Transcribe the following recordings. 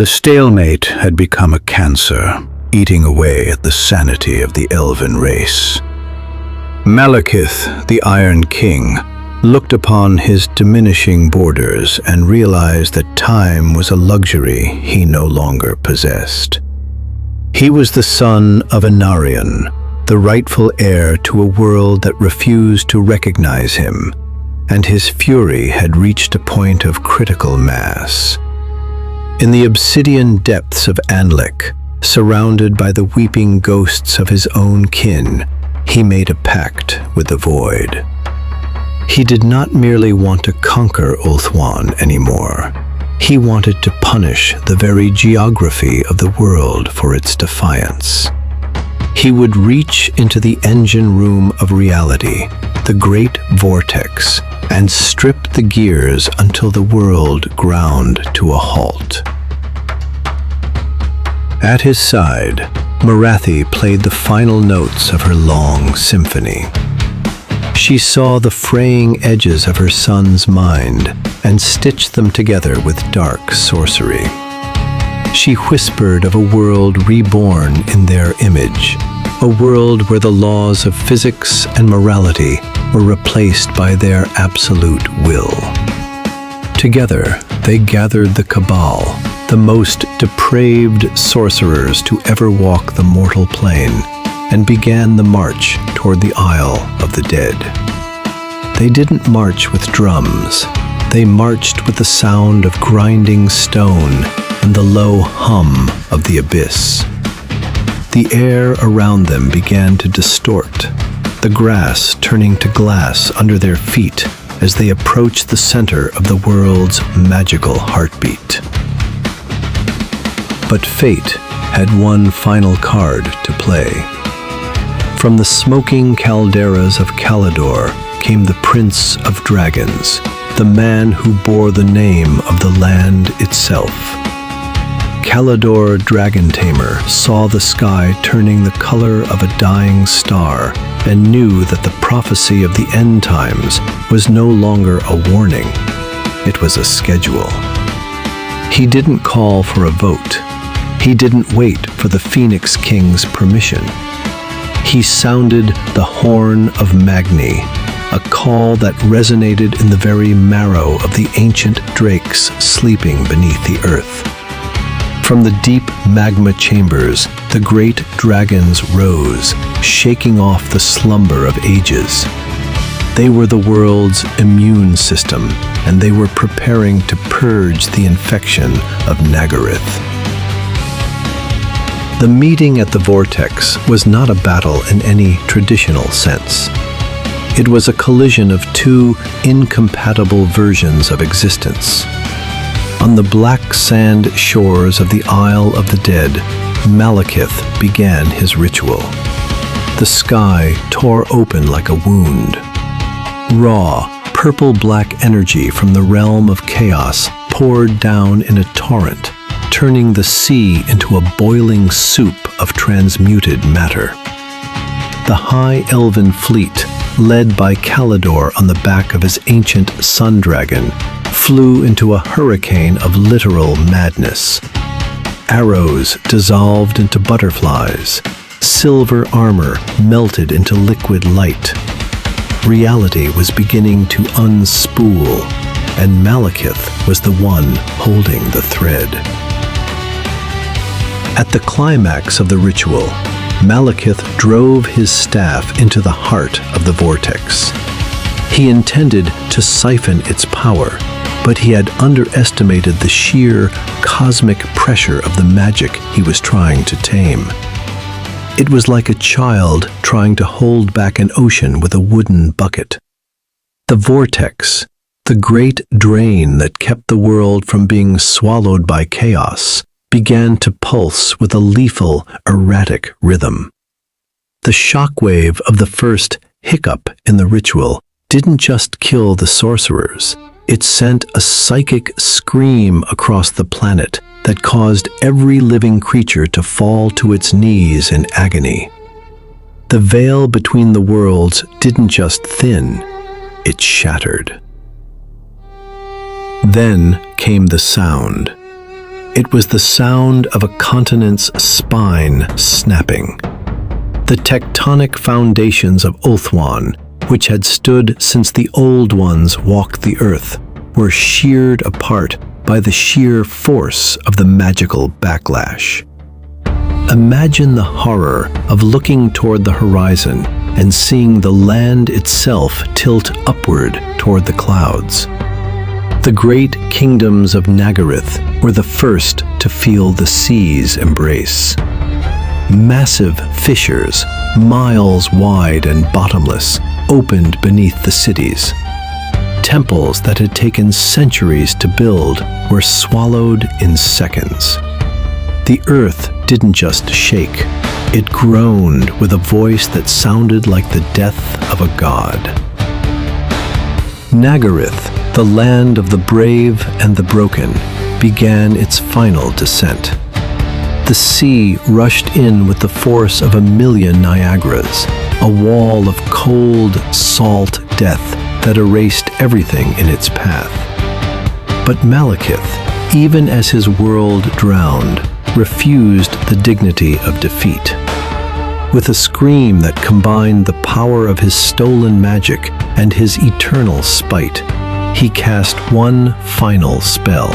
The stalemate had become a cancer, eating away at the sanity of the Elven race. Malekith, the Iron King, looked upon his diminishing borders and realized that time was a luxury he no longer possessed. He was the son of Anarion, the rightful heir to a world that refused to recognize him, and his fury had reached a point of critical mass. In the obsidian depths of Anlik, surrounded by the weeping ghosts of his own kin, he made a pact with the void. He did not merely want to conquer Ulthuan anymore. He wanted to punish the very geography of the world for its defiance. He would reach into the engine room of reality, the great vortex, and strip the gears until the world ground to a halt. At his side, Marathi played the final notes of her long symphony. She saw the fraying edges of her son's mind and stitched them together with dark sorcery. She whispered of a world reborn in their image, a world where the laws of physics and morality were replaced by their absolute will. Together, they gathered the Cabal, the most depraved sorcerers to ever walk the mortal plane, and began the march toward the Isle of the Dead. They didn't march with drums. They marched with the sound of grinding stone and the low hum of the abyss. The air around them began to distort, the grass turning to glass under their feet as they approached the center of the world's magical heartbeat. But fate had one final card to play. From the smoking calderas of Caledor came the Prince of Dragons, the man who bore the name of the land itself. Caledor Dragon Tamer saw the sky turning the color of a dying star and knew that the prophecy of the end times was no longer a warning. It was a schedule. He didn't call for a vote. He didn't wait for the Phoenix King's permission. He sounded the horn of Magni, a call that resonated in the very marrow of the ancient drakes sleeping beneath the earth. From the deep magma chambers, the great dragons rose, shaking off the slumber of ages. They were the world's immune system, and they were preparing to purge the infection of Nagaryth. The meeting at the Vortex was not a battle in any traditional sense. It was a collision of two incompatible versions of existence. On the black sand shores of the Isle of the Dead, Malekith began his ritual. The sky tore open like a wound. Raw, purple-black energy from the realm of chaos poured down in a torrent, turning the sea into a boiling soup of transmuted matter. The High Elven fleet, led by Caledor on the back of his ancient sun dragon, flew into a hurricane of literal madness. Arrows dissolved into butterflies. Silver armor melted into liquid light. Reality was beginning to unspool, and Malekith was the one holding the thread. At the climax of the ritual, Malekith drove his staff into the heart of the vortex. He intended to siphon its power, but he had underestimated the sheer cosmic pressure of the magic he was trying to tame. It was like a child trying to hold back an ocean with a wooden bucket. The vortex, the great drain that kept the world from being swallowed by chaos, began to pulse with a lethal, erratic rhythm. The shockwave of the first hiccup in the ritual didn't just kill the sorcerers. It sent a psychic scream across the planet that caused every living creature to fall to its knees in agony. The veil between the worlds didn't just thin, it shattered. Then came the sound. It was the sound of a continent's spine snapping. The tectonic foundations of Ulthuan, which had stood since the Old Ones walked the earth, were sheared apart by the sheer force of the magical backlash. Imagine the horror of looking toward the horizon and seeing the land itself tilt upward toward the clouds. The great kingdoms of Nagaryth were the first to feel the sea's embrace. Massive fissures, miles wide and bottomless, opened beneath the cities. Temples that had taken centuries to build were swallowed in seconds. The earth didn't just shake, it groaned with a voice that sounded like the death of a god. Nagaryth, the land of the brave and the broken, began its final descent. The sea rushed in with the force of 1,000,000 Niagaras, a wall of cold, salt death that erased everything in its path. But Malekith, even as his world drowned, refused the dignity of defeat. With a scream that combined the power of his stolen magic and his eternal spite, he cast one final spell.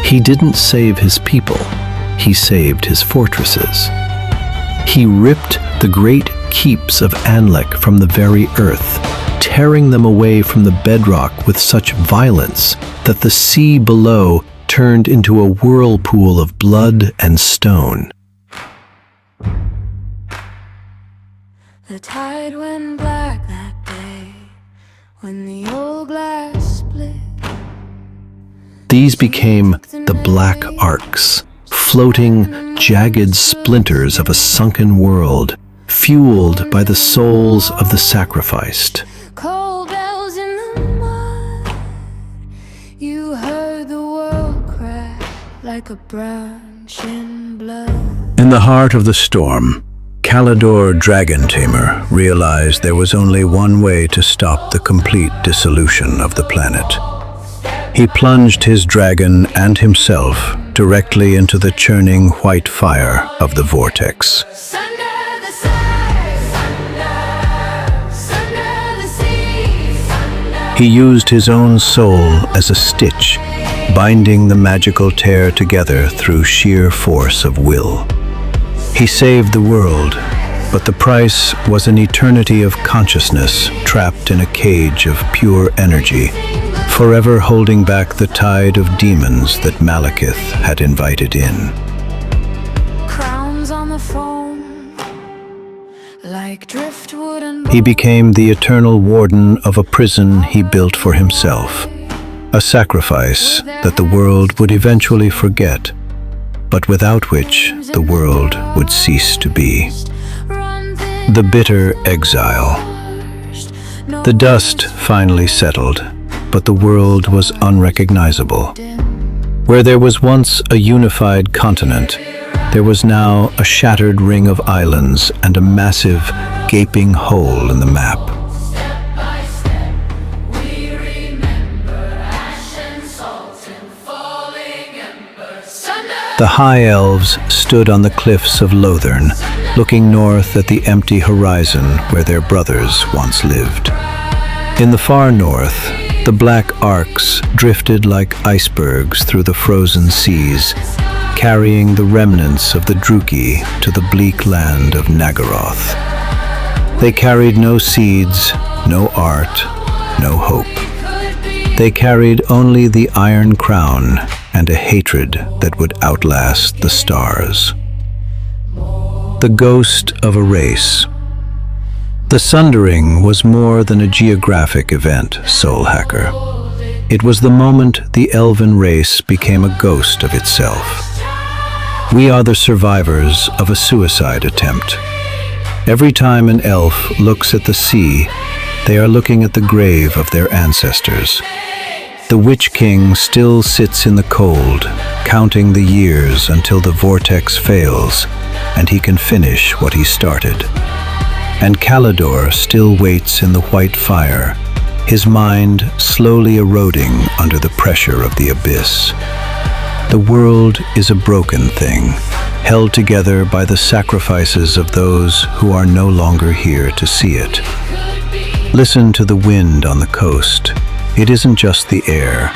He didn't save his people, he saved his fortresses. He ripped the great keeps of Anlek from the very earth, tearing them away from the bedrock with such violence that the sea below turned into a whirlpool of blood and stone. The tide went black that day when the old glass split. These became the Black Arcs, floating, jagged splinters of a sunken world, fueled by the souls of the sacrificed. Cold bells in the mud, you heard the world crack like a branch in blood. In the heart of the storm, Caledor Dragon Tamer realized there was only one way to stop the complete dissolution of the planet. He plunged his dragon and himself directly into the churning white fire of the vortex. He used his own soul as a stitch, binding the magical tear together through sheer force of will. He saved the world, but the price was an eternity of consciousness trapped in a cage of pure energy, forever holding back the tide of demons that Malekith had invited in. Crowns on the foam, like driftwood and He became the eternal warden of a prison he built for himself, a sacrifice that the world would eventually forget, but without which the world would cease to be. The bitter exile. The dust finally settled, but the world was unrecognizable. Where there was once a unified continent, there was now a shattered ring of islands and a massive, gaping hole in the map. The High Elves stood on the cliffs of Lothern, looking north at the empty horizon where their brothers once lived. In the far north, the Black Arcs drifted like icebergs through the frozen seas, carrying the remnants of the Druki to the bleak land of Nagaroth. They carried no seeds, no art, no hope. They carried only the Iron Crown and a hatred that would outlast the stars. The ghost of a race. The Sundering was more than a geographic event, Soul Hacker. It was the moment the Elven race became a ghost of itself. We are the survivors of a suicide attempt. Every time an elf looks at the sea, they are looking at the grave of their ancestors. The Witch King still sits in the cold, counting the years until the vortex fails and he can finish what he started. And Caledor still waits in the white fire, his mind slowly eroding under the pressure of the abyss. The world is a broken thing, held together by the sacrifices of those who are no longer here to see it. Listen to the wind on the coast. It isn't just the air.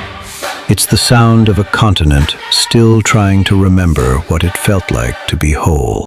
It's the sound of a continent still trying to remember what it felt like to be whole.